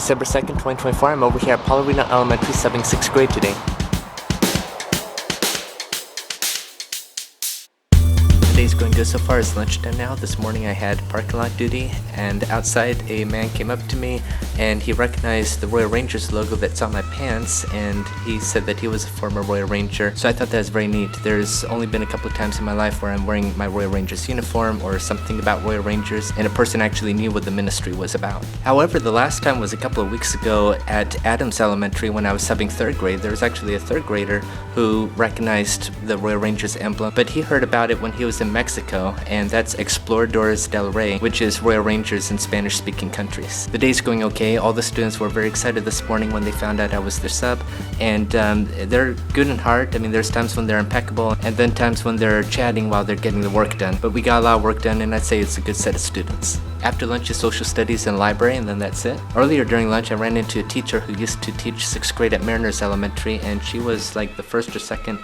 December 2nd, 2024. I'm over here at Paularino Elementary subbing 6th grade today. Today's going good so far. It's lunchtime now. This morning I had parking lot duty, and outside a man came up to me and he recognized the Royal Rangers logo that's on my pants, and he said that he was a former Royal Ranger. So I thought that was very neat. There's only been a couple of times in my life where I'm wearing my Royal Rangers uniform or something about Royal Rangers and a person actually knew what the ministry was about. However, the last time was a couple of weeks ago at Adams Elementary when I was subbing 3rd grade. There was actually a 3rd grader who recognized the Royal Rangers emblem, but he heard about it when he was in Mexico, and that's Exploradores del Rey, which is Royal Rangers in Spanish-speaking countries. The day's going okay. All the students were very excited this morning when they found out I was their sub, and they're good in heart. I mean, there's times when they're impeccable, and then times when they're chatting while they're getting the work done. But we got a lot of work done, and I'd say it's a good set of students. After lunch is social studies and library, and then that's it. Earlier during lunch, I ran into a teacher who used to teach 6th grade at Mariners Elementary, and she was like the first or second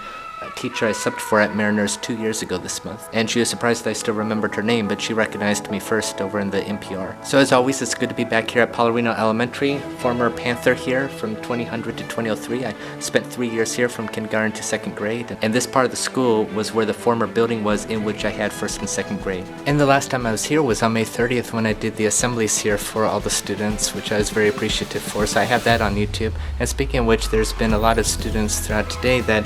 teacher I subbed for at Mariners 2 years ago this month. And she was surprised that I still remembered her name, but she recognized me first over in the NPR. So as always, it's good to be back here at Paularino Elementary. Former Panther here from 2000 to 2003. I spent 3 years here from kindergarten to 2nd grade. And this part of the school was where the former building was in which I had 1st and 2nd grade. And the last time I was here was on May 30th when I did the assemblies here for all the students, which I was very appreciative for. So I have that on YouTube. And speaking of which, there's been a lot of students throughout today that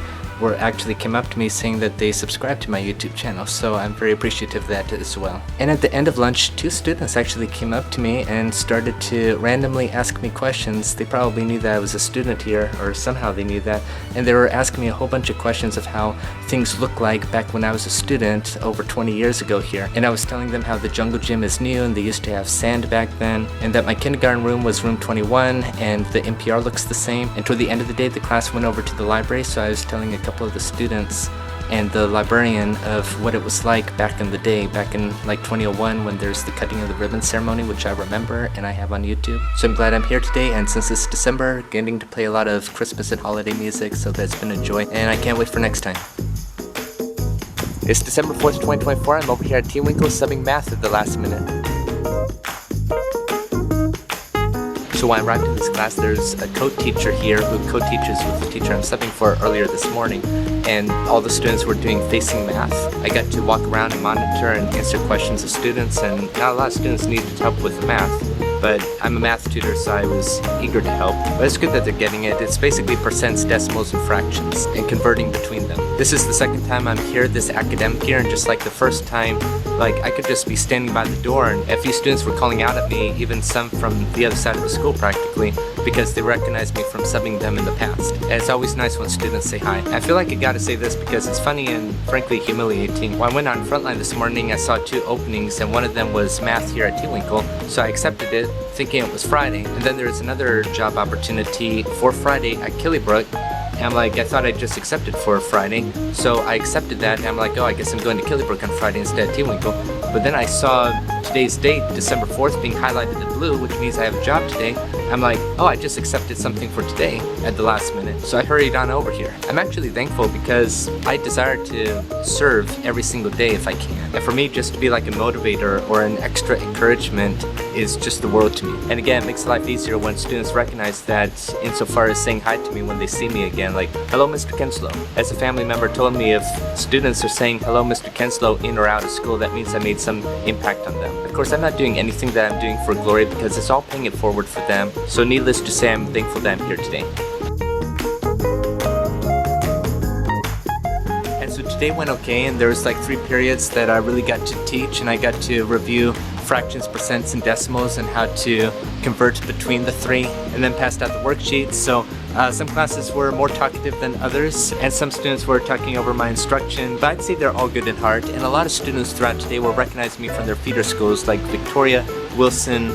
actually came up to me saying that they subscribed to my YouTube channel, so I'm very appreciative of that as well. And at the end of lunch, 2 students actually came up to me and started to randomly ask me questions. They probably knew that I was a student here, or somehow they knew that, and they were asking me a whole bunch of questions of how things look like back when I was a student over 20 years ago here. And I was telling them how the jungle gym is new and they used to have sand back then, and that my kindergarten room was room 21 and the NPR looks the same. And toward the end of the day, the class went over to the library, so I was telling a couple of the students and the librarian of what it was like back in the day, back in like 2001 when there's the cutting of the ribbon ceremony, which I remember and I have on YouTube. So I'm glad I'm here today, and since it's December, getting to play a lot of Christmas and holiday music, so that's been a joy, and I can't wait for next time. It's December 4th, 2024. I'm over here at TeWinkle subbing math at the last minute. So when I arrived in this class, there's a co-teacher here who co-teaches with the teacher I'm subbing for earlier this morning, and all the students were doing facing math. I got to walk around and monitor and answer questions of students, and not a lot of students needed help with math, but I'm a math tutor, so I was eager to help. But it's good that they're getting it. It's basically percents, decimals, and fractions, and converting between them. This is the second time I'm here this academic year, and just like the first time, like I could just be standing by the door and a few students were calling out at me, even some from the other side of the school practically, because they recognized me from subbing them in the past. And it's always nice when students say hi. I feel like I gotta say this because it's funny and frankly humiliating. When I went on Frontline this morning, I saw 2 openings, and one of them was math here at TeWinkle, so I accepted it thinking it was Friday. And then there was another job opportunity for Friday at Killybrooke. And I'm like, I thought I just accepted for Friday, so I accepted that, and I'm like, oh, I guess I'm going to Killybrooke on Friday instead of TeWinkle. But then I saw today's date, December 4th, being highlighted in blue, which means I have a job today. I'm like, oh, I just accepted something for today at the last minute. So I hurried on over here. I'm actually thankful because I desire to serve every single day if I can. And for me, just to be like a motivator or an extra encouragement is just the world to me. And again, it makes life easier when students recognize that insofar as saying hi to me when they see me again, like, hello, Mr. Kenslow. As a family member told me, if students are saying hello, Mr. Kenslow in or out of school, that means I made some impact on them. Of course, I'm not doing anything that I'm doing for glory because it's all paying it forward for them. So needless to say, I'm thankful that I'm here today. And so today went okay, and there was like 3 periods that I really got to teach, and I got to review fractions, percents, and decimals and how to convert between the 3, and then passed out the worksheets. So some classes were more talkative than others, and some students were talking over my instruction, but I'd say they're all good in heart. And a lot of students throughout today will recognize me from their feeder schools like Victoria, Wilson,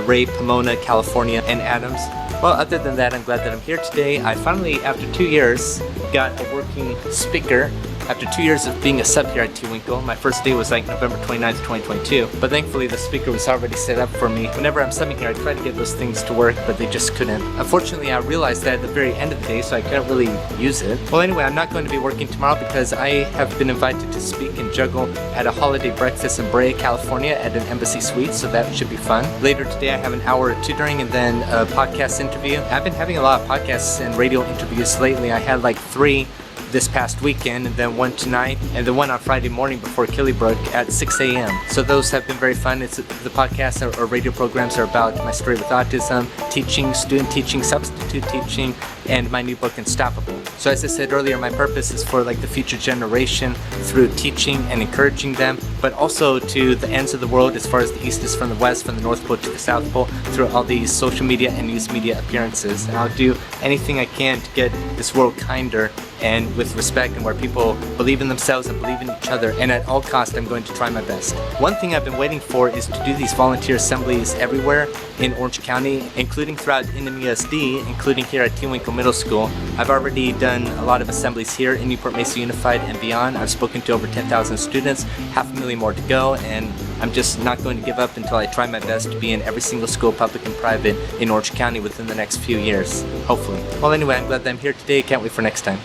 Ray, Pomona, California, and Adams. Well, other than that, I'm glad that I'm here today. I finally, after 2 years, got a working speaker after 2 years of being a sub here at TeWinkle. My first day was like November 29th, 2022, but thankfully the speaker was already set up for me. Whenever I'm subbing here, I try to get those things to work, but they just couldn't. Unfortunately, I realized that at the very end of the day, so I couldn't really use it. Well, anyway, I'm not going to be working tomorrow because I have been invited to speak and juggle at a holiday breakfast in Brea, California at an embassy suite, so that should be fun. Later today, I have an hour of tutoring and then a podcast interview. I've been having a lot of podcasts and radio interviews lately. I had like 3 this past weekend, and then 1 tonight, and the one on Friday morning before Killybrooke at 6 a.m. So those have been very fun. It's the podcasts or radio programs are about my story with autism, teaching, student teaching, substitute teaching, and my new book, Unstoppable. So as I said earlier, my purpose is for like the future generation through teaching and encouraging them, but also to the ends of the world as far as the East is from the West, from the North Pole to the South Pole, through all these social media and news media appearances. And I'll do anything I can to get this world kinder and with respect, and where people believe in themselves and believe in each other, and at all costs I'm going to try my best. One thing I've been waiting for is to do these volunteer assemblies everywhere in Orange County, including throughout NMUSD, including here at TeWinkle Middle School. I've already done a lot of assemblies here in Newport-Mesa Unified and beyond. I've spoken to over 10,000 students, 500,000 more to go, and I'm just not going to give up until I try my best to be in every single school, public and private, in Orange County within the next few years, hopefully. Well, anyway, I'm glad that I'm here today. Can't wait for next time.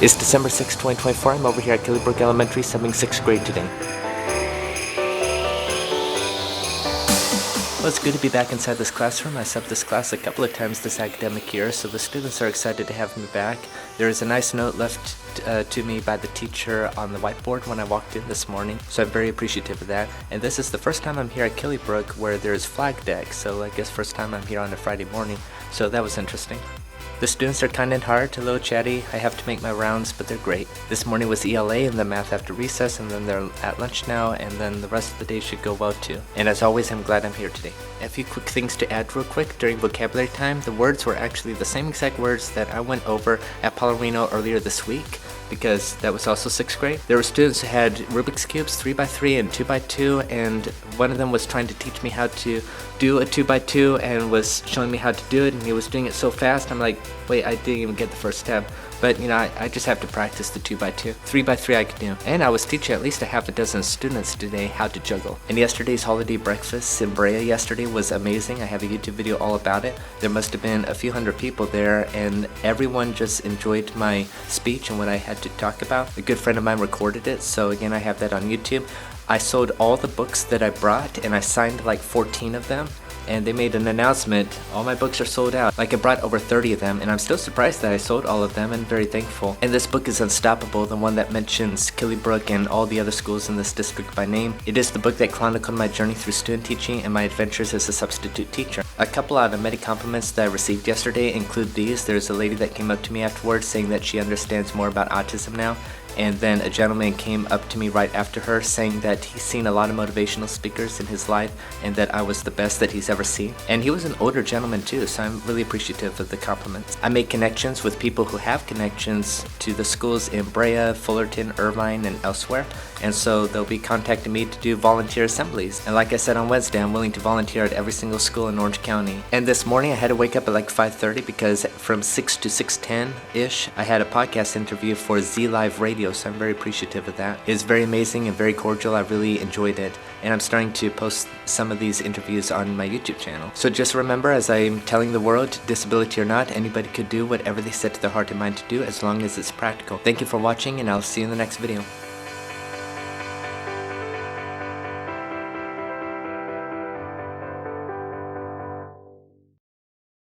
It's December 6, 2024. I'm over here at Killybrooke Elementary, subbing 6th grade today. Well, it's good to be back inside this classroom. I subbed this class a couple of times this academic year, so the students are excited to have me back. There is a nice note left to me by the teacher on the whiteboard when I walked in this morning, so I'm very appreciative of that. And this is the first time I'm here at Killybrooke where there's flag deck, so I guess first time I'm here on a Friday morning, so that was interesting. The students are kind and hard, a little chatty. I have to make my rounds, but they're great. This morning was ELA and then math after recess, and then they're at lunch now, and then the rest of the day should go well too. And as always, I'm glad I'm here today. A few quick things to add real quick. During vocabulary time, the words were actually the same exact words that I went over at Paularino earlier this week, because that was also 6th grade. There were students who had Rubik's Cubes 3x3 and 2x2, and one of them was trying to teach me how to do a 2x2 and was showing me how to do it, and he was doing it so fast, I'm like, wait, I didn't even get the first step. But you know, I just have to practice the 2x2. 3x3 I could do. And I was teaching at least a half a dozen students today how to juggle. And yesterday's holiday breakfast in Brea yesterday was amazing. I have a YouTube video all about it. There must have been a few hundred people there, and everyone just enjoyed my speech and what I had to talk about. A good friend of mine recorded it, so again, I have that on YouTube. I sold all the books that I brought, and I signed like 14 of them. And they made an announcement, all my books are sold out. Like, I brought over 30 of them, and I'm still surprised that I sold all of them and very thankful. And this book is Unstoppable, the one that mentions Killybrooke and all the other schools in this district by name. It is the book that chronicled my journey through student teaching and my adventures as a substitute teacher. A couple out of many compliments that I received yesterday include these. There's a lady that came up to me afterwards saying that she understands more about autism now. And then a gentleman came up to me right after her saying that he's seen a lot of motivational speakers in his life and that I was the best that he's ever seen. And he was an older gentleman too, so I'm really appreciative of the compliments. I made connections with people who have connections to the schools in Brea, Fullerton, Irvine, and elsewhere. And so they'll be contacting me to do volunteer assemblies. And like I said on Wednesday, I'm willing to volunteer at every single school in Orange County. And this morning I had to wake up at like 5:30 because from 6 to 6:10-ish, I had a podcast interview for Z Live Radio, so I'm very appreciative of that. It was very amazing and very cordial. I really enjoyed it. And I'm starting to post some of these interviews on my YouTube channel. So just remember, as I'm telling the world, disability or not, anybody could do whatever they set to their heart and mind to do as long as it's practical. Thank you for watching, and I'll see you in the next video.